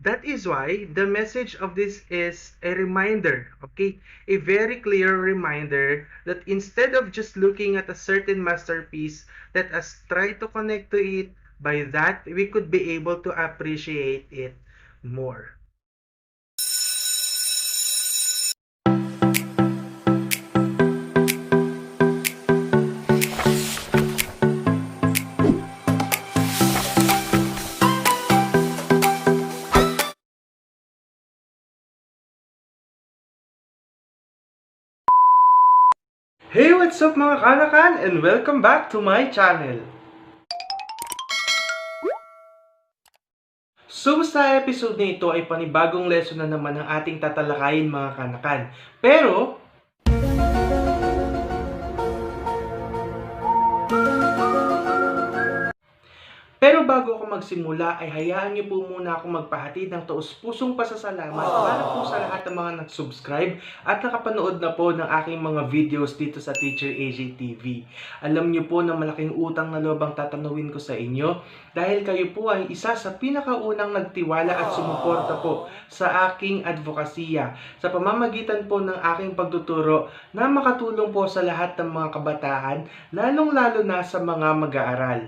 That is why the message of this is a reminder, okay? A very clear reminder that instead of just looking at a certain masterpiece, let us try to connect to it. By that, we could be able to appreciate it more. Hey, what's up mga kanakan and welcome back to my channel. So sa episode na ito ay panibagong lesson na naman ang ating tatalakayin mga kanakan. Pero bago ako magsimula ay hayaan niyo po muna akong magpahatid ng taus-pusong pasasalamat para po sa lahat ng mga nag-subscribe at nakapanood na po ng aking mga videos dito sa Teacher AJ TV. Alam niyo po na malaking utang na loob ang tatanawin ko sa inyo dahil kayo po ay isa sa pinakaunang nagtiwala at sumuporta po sa aking advokasya sa pamamagitan po ng aking pagtuturo na makatulong po sa lahat ng mga kabataan, lalong-lalo na sa mga mag-aaral.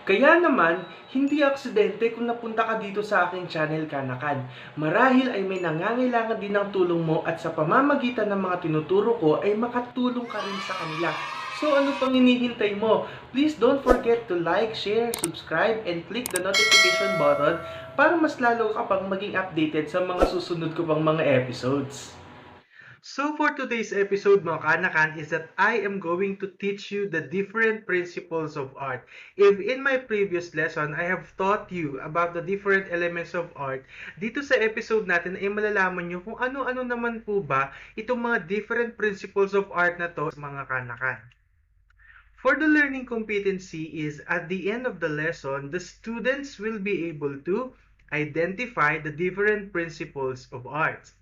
Kaya naman, hindi aksidente kung napunta ka dito sa aking channel kanakan. Marahil ay may nangangailangan din ng tulong mo at sa pamamagitan ng mga tinuturo ko ay makatulong ka rin sa kanila. So ano pang hinihintay mo? Please don't forget to like, share, subscribe, and click the notification button para mas lalo ka pang maging updated sa mga susunod ko pang mga episodes. So for today's episode mga kanakan is that I am going to teach you the different principles of art. If in my previous lesson I have taught you about the different elements of art, dito sa episode natin ay malalaman nyo kung ano-ano naman po ba itong mga different principles of art na to mga kanakan. For the learning competency is at the end of the lesson, the students will be able to identify the different principles of art.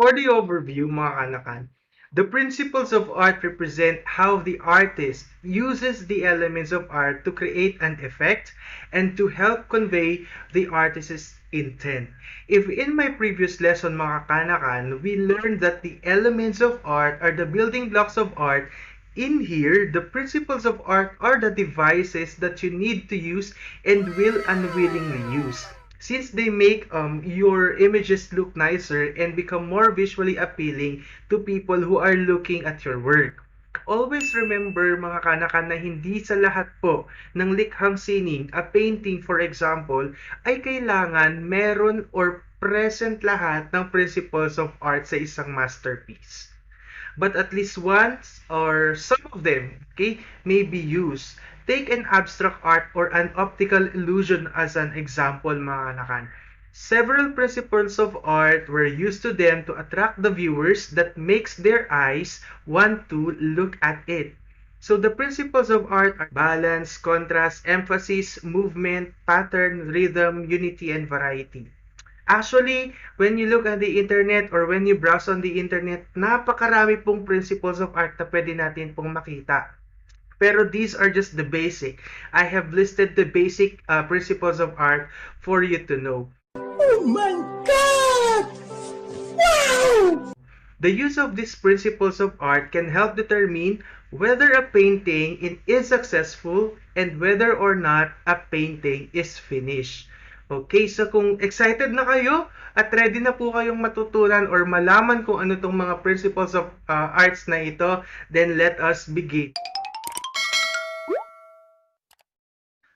For the overview, mga kanakan, the principles of art represent how the artist uses the elements of art to create an effect and to help convey the artist's intent. If in my previous lesson, mga kanakan, we learned that the elements of art are the building blocks of art, in here, the principles of art are the devices that you need to use and will unwillingly use, since they make your images look nicer and become more visually appealing to people who are looking at your work. Always remember mga kanakan na hindi sa lahat po ng likhang sining, a painting for example, ay kailangan meron or present lahat ng principles of art sa isang masterpiece. But at least once or some of them, okay, may be used. Take an abstract art or an optical illusion as an example, mga kanakan. Several principles of art were used to them to attract the viewers that makes their eyes want to look at it. So the principles of art are balance, contrast, emphasis, movement, pattern, rhythm, unity, and variety. Actually, when you look at the internet or when you browse on the internet, napakarami pong principles of art na pwede natin pong makita. Pero these are just the basic. I have listed the basic principles of art for you to know. Oh my God! Wow! The use of these principles of art can help determine whether a painting is successful and whether or not a painting is finished. Okay, so kung excited na kayo at ready na po kayong matutunan or malaman kung ano itong mga principles of arts na ito, then let us begin.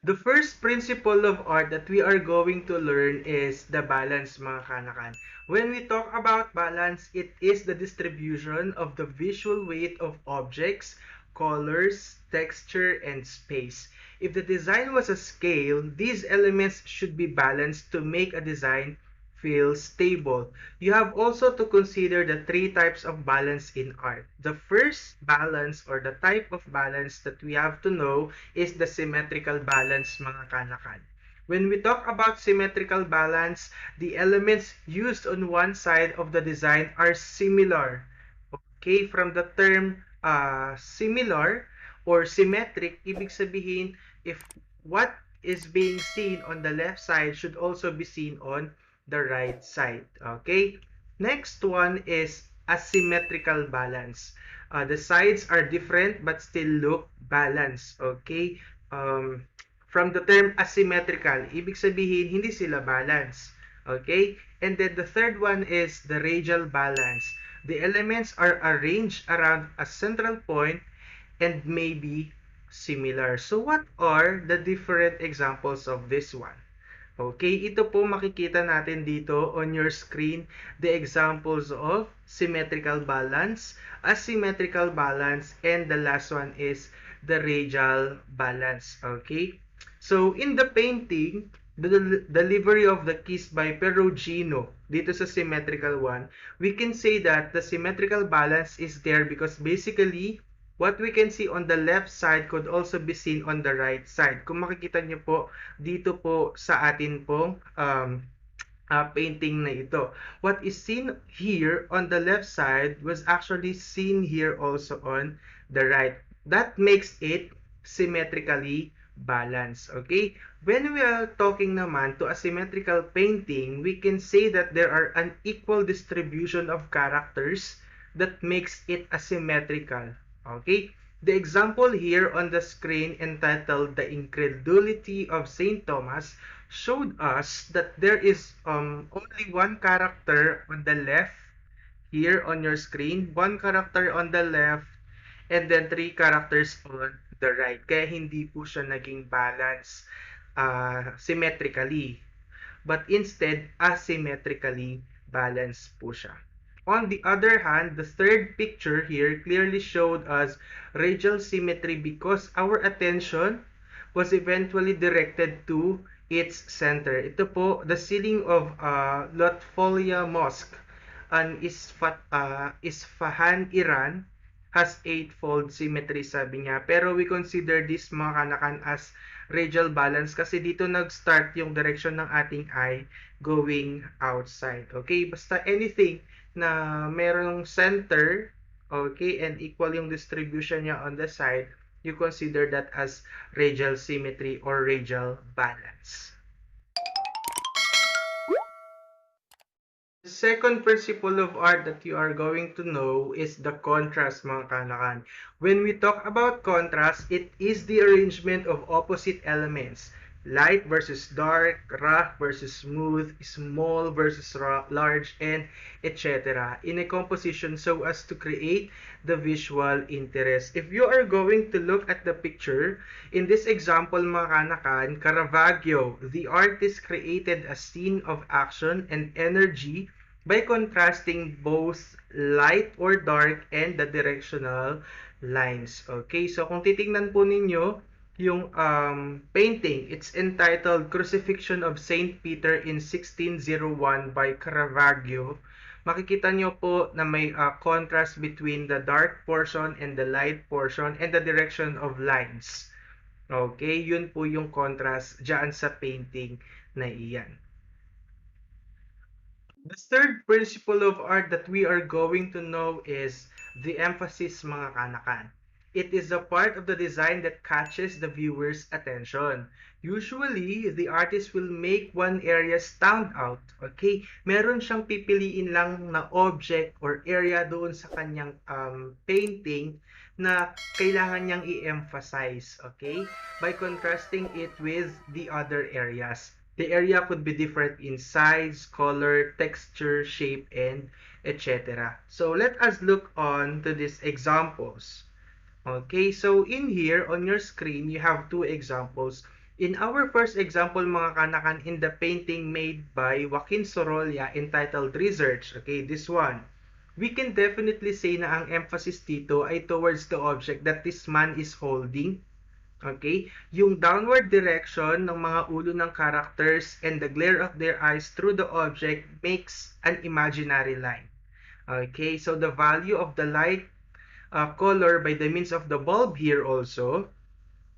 The first principle of art that we are going to learn is the balance, mga kanakan. When we talk about balance, it is the distribution of the visual weight of objects, colors, texture, and space. If the design was a scale, these elements should be balanced to make a design feel stable. You have also to consider the three types of balance in art. The first balance or the type of balance that we have to know is the symmetrical balance, mga kanakan. When we talk about symmetrical balance, the elements used on one side of the design are similar. Okay, from the term similar or symmetric, ibig sabihin, if what is being seen on the left side should also be seen on the right side. Okay? Next one is asymmetrical balance. The sides are different but still look balanced. Okay? Um, from the term asymmetrical, ibig sabihin hindi sila balance. Okay? And then the third one is the radial balance. The elements are arranged around a central point and may be similar. So what are the different examples of this one? Okay, ito po makikita natin dito on your screen the examples of symmetrical balance, asymmetrical balance, and the last one is the radial balance. Okay, so in the painting, the delivery of the kiss by Perugino, dito sa symmetrical one, we can say that the symmetrical balance is there because basically what we can see on the left side could also be seen on the right side. Kung makikita nyo po, dito po sa atin pong painting na ito. What is seen here on the left side was actually seen here also on the right. That makes it symmetrically balanced. Okay? When we are talking naman to a symmetrical painting, we can say that there are an equal distribution of characters that makes it asymmetrical. Okay? The example here on the screen entitled The Incredulity of Saint Thomas showed us that there is only one character on the left here on your screen, one character on the left, and then three characters on the right. Kaya hindi po siya naging balance symmetrically, but instead asymmetrically balanced po siya. On the other hand, the third picture here clearly showed us radial symmetry because our attention was eventually directed to its center. Ito po, the ceiling of Lotfolia Mosque an Isfahan, Iran has eightfold symmetry, sabi niya. Pero we consider this mga kanakan as radial balance kasi dito nag-start yung direction ng ating eye going outside. Okay? Basta anything na merong center, okay, and equal yung distribution niya on the side, you consider that as radial symmetry or radial balance. The second principle of art that you are going to know is the contrast, mga kanakan. When we talk about contrast, it is the arrangement of opposite elements. Light versus dark, rough versus smooth, small versus large, and etc. in a composition so as to create the visual interest. If you are going to look at the picture, in this example, mga kanakan, Caravaggio, the artist created a scene of action and energy by contrasting both light or dark and the directional lines. Okay, so kung titingnan po ninyo yung painting, it's entitled Crucifixion of Saint Peter in 1601 by Caravaggio. Makikita nyo po na may contrast between the dark portion and the light portion and the direction of lines. Okay, yun po yung contrast dyan sa painting na iyan. The third principle of art that we are going to know is the emphasis, mga kanakan. It is a part of the design that catches the viewer's attention. Usually, the artist will make one area stand out. Okay? Meron siyang pipiliin lang na object or area doon sa kanyang painting na kailangan niyang i-emphasize. Okay? By contrasting it with the other areas. The area could be different in size, color, texture, shape, and etc. So let us look on to these examples. Okay, so in here on your screen, you have two examples. In our first example, mga kanakan, in the painting made by Joaquin Sorolla entitled Research, okay, this one, we can definitely say na ang emphasis dito ay towards the object that this man is holding. Okay? Yung downward direction ng mga ulo ng characters and the glare of their eyes through the object makes an imaginary line. Okay? So the value of the light color by the means of the bulb here also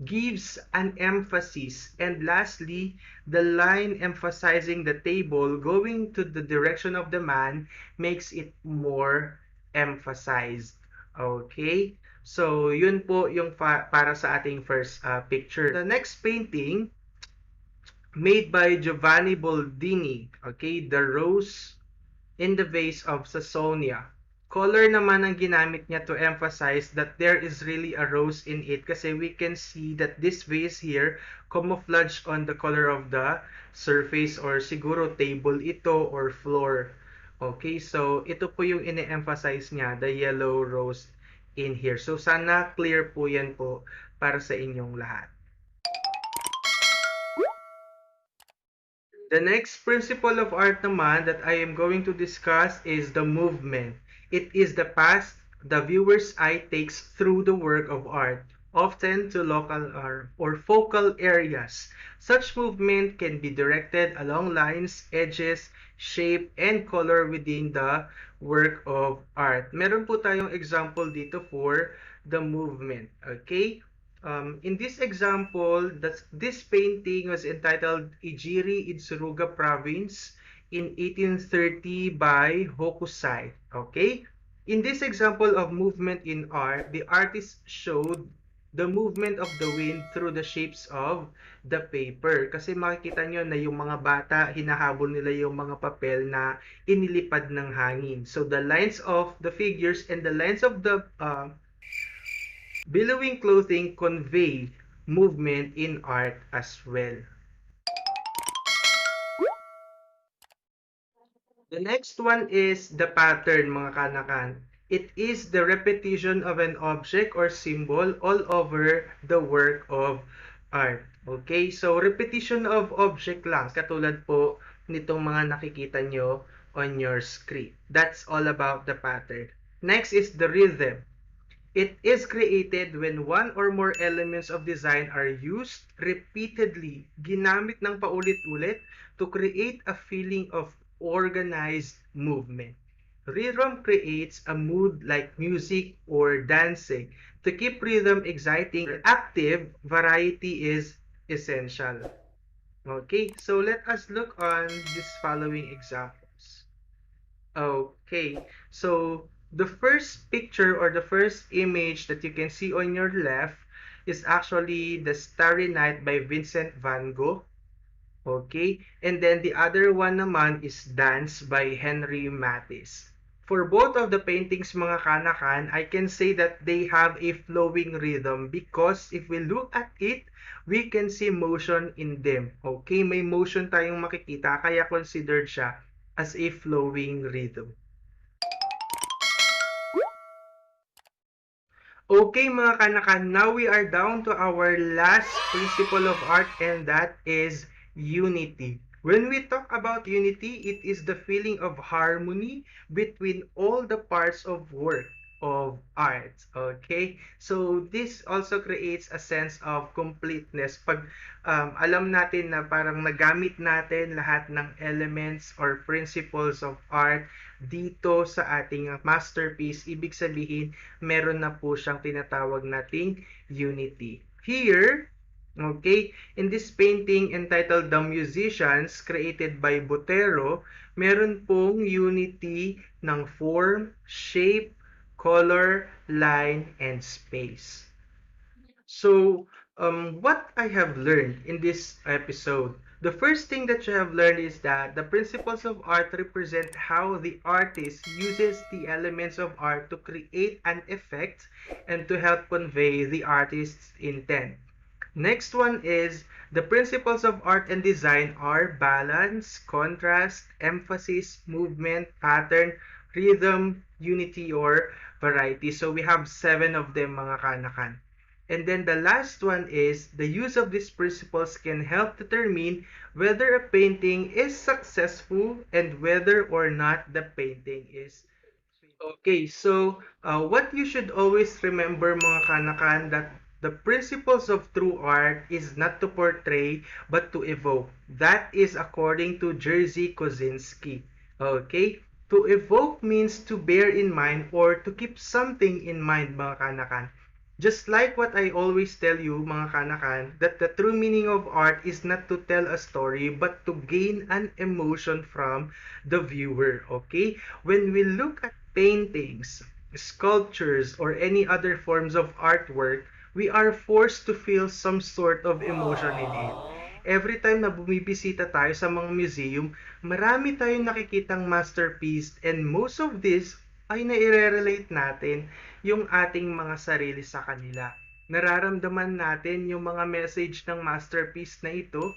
gives an emphasis. And lastly, the line emphasizing the table going to the direction of the man makes it more emphasized. Okay? So, yun po yung para sa ating first picture. The next painting, made by Giovanni Boldini, okay, The Rose in the Vase of Sasonia. Color naman ang ginamit niya to emphasize that there is really a rose in it kasi we can see that this vase here camouflage on the color of the surface or siguro table ito or floor. Okay, so ito po yung ine-emphasize niya, the yellow rose in here. So sana clear po yan po para sa inyong lahat. The next principle of art naman that I am going to discuss is the movement. It is the path the viewer's eye takes through the work of art, often to local or focal areas. Such movement can be directed along lines, edges, shape, and color within the work of art. Meron po tayong example dito for the movement. Okay? In this example, this painting was entitled Ijiri in Suruga Province in 1830 by Hokusai. Okay? In this example of movement in art, the artist showed the movement of the wind through the shapes of the paper. Kasi makikita nyo na yung mga bata, hinahabol nila yung mga papel na inilipad ng hangin. So the lines of the figures and the lines of the billowing clothing convey movement in art as well. The next one is the pattern, mga kanakan. It is the repetition of an object or symbol all over the work of art. Okay, so repetition of object lang, katulad po nitong mga nakikita nyo on your screen. That's all about the pattern. Next is the rhythm. It is created when one or more elements of design are used repeatedly, ginamit ng paulit-ulit to create a feeling of organized movement. Rhythm creates a mood like music or dancing. To keep rhythm exciting or active, variety is essential. Okay, so let us look on these following examples. Okay, so the first picture or the first image that you can see on your left is actually The Starry Night by Vincent van Gogh. Okay, and then the other one naman is Dance by Henry Matisse. For both of the paintings, mga kanakan, I can say that they have a flowing rhythm because if we look at it, we can see motion in them. Okay, may motion tayong makikita kaya considered siya as a flowing rhythm. Okay mga kanakan, now we are down to our last principle of art and that is unity. When we talk about unity, it is the feeling of harmony between all the parts of work of art. Okay? So this also creates a sense of completeness. Pag alam natin na parang nagamit natin lahat ng elements or principles of art dito sa ating masterpiece, ibig sabihin meron na po siyang tinatawag nating unity. Here, okay, in this painting entitled The Musicians, created by Botero, meron pong unity ng form, shape, color, line, and space. So, what I have learned in this episode, the first thing that you have learned is that the principles of art represent how the artist uses the elements of art to create an effect and to help convey the artist's intent. Next one is the principles of art and design are balance, contrast, emphasis, movement, pattern, rhythm, unity, or variety. So we have 7 of them, mga kanakan. And then the last one is the use of these principles can help determine whether a painting is successful and whether or not the painting is. Okay, so what you should always remember mga kanakan that the principles of true art is not to portray but to evoke. That is according to Jerzy Kosinski. Okay? To evoke means to bear in mind or to keep something in mind mga kanakan. Just like what I always tell you, mga kanakan, that the true meaning of art is not to tell a story, but to gain an emotion from the viewer, okay? When we look at paintings, sculptures, or any other forms of artwork, we are forced to feel some sort of emotion in it. Every time na bumibisita tayo sa mga museum, marami tayong nakikitang masterpiece, and most of this ay naire-relate natin yung ating mga sarili sa kanila. Nararamdaman natin yung mga message ng masterpiece na ito.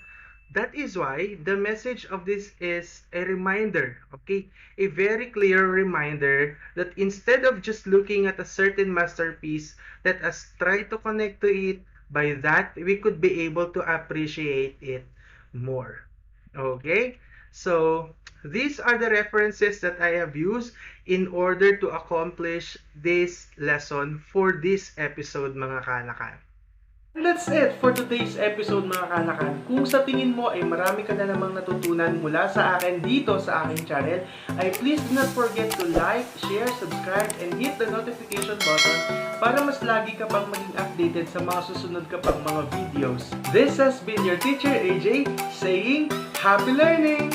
That is why the message of this is a reminder, okay? A very clear reminder that instead of just looking at a certain masterpiece, let us try to connect to it. By that, we could be able to appreciate it more. Okay? So, these are the references that I have used in order to accomplish this lesson for this episode, mga kanakan. That's it for today's episode, mga kanakan. Kung sa tingin mo ay marami ka na namang natutunan mula sa akin dito sa aking channel, ay please do not forget to like, share, subscribe, and hit the notification button para mas lagi ka pang maging updated sa mga susunod ka pang mga videos. This has been your teacher AJ saying, Happy Learning!